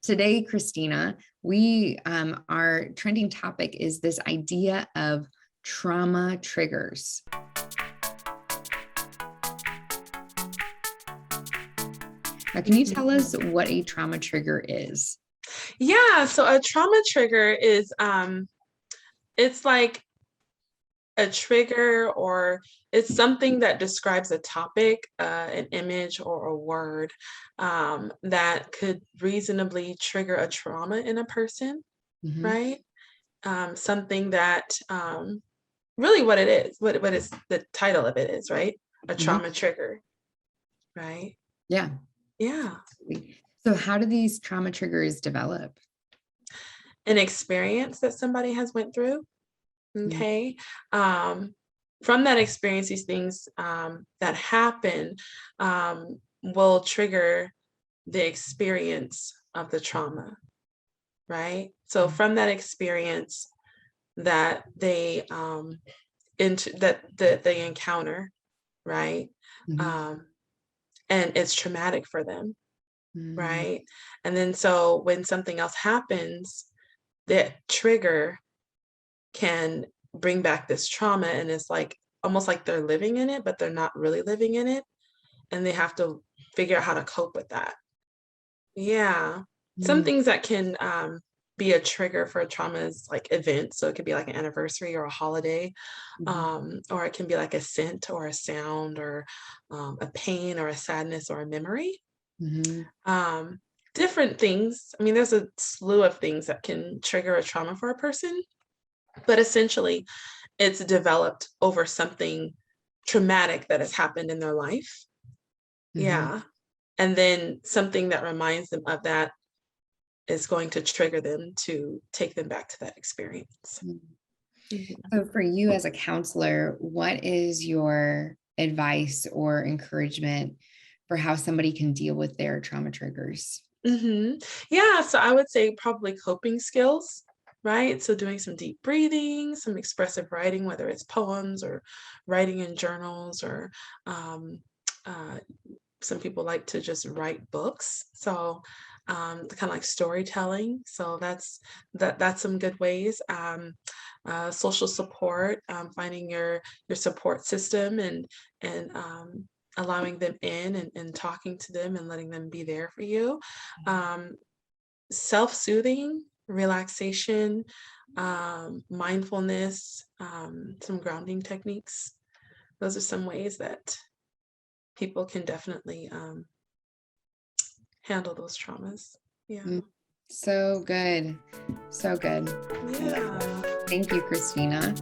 Today, Kristina, we our trending topic is this idea of trauma triggers. Now, can you tell us what a trauma trigger is? Yeah, so a trauma trigger is it's like a trigger, or it's something that describes a topic, an image or a word that could reasonably trigger a trauma in a person, Mhm. right? Something that really what it is, what is the title of it is, right? A Mhm. trauma trigger, right? Yeah. Yeah. So how do these trauma triggers develop? An experience that somebody has went through. Mhm. Okay. Um, from that experience, these things that happen will trigger the experience of the trauma, right? So from that experience that they that they encounter, right? Mhm. Um, and it's traumatic for them, Mhm. right? And then so when something else happens, that trigger can bring back this trauma, and it's like almost like they're living in it, but they're not really living in it, and they have to figure out how to cope with that. Yeah. Some Mhm. things that can be a trigger for a trauma is like events. So it could be like an anniversary or a holiday, Mhm. or it can be like a scent or a sound, or a pain or a sadness or a memory. Mhm. Um, Different things. I mean, there's a slew of things that can trigger a trauma for a person, but essentially, it's developed over something traumatic that has happened in their life. Mhm. Yeah. And then something that reminds them of that is going to trigger them to take them back to that experience. Mhm. Mhm. So for you as a counselor, what is your advice or encouragement for how somebody can deal with their trauma triggers? Yeah, so I would say probably coping skills, right? So doing some deep breathing, some expressive writing, whether it's poems or writing in journals, or um, uh, some people like to just write books. So kind of like storytelling. So that's some good ways. Social support, finding your support system, and allowing them in, and talking to them and letting them be there for you. Um, Self-soothing, relaxation, mindfulness, some grounding techniques. Those are some ways that people can definitely handle those traumas. Yeah. Mm. So good. So good. Yeah. Thank you, Kristina.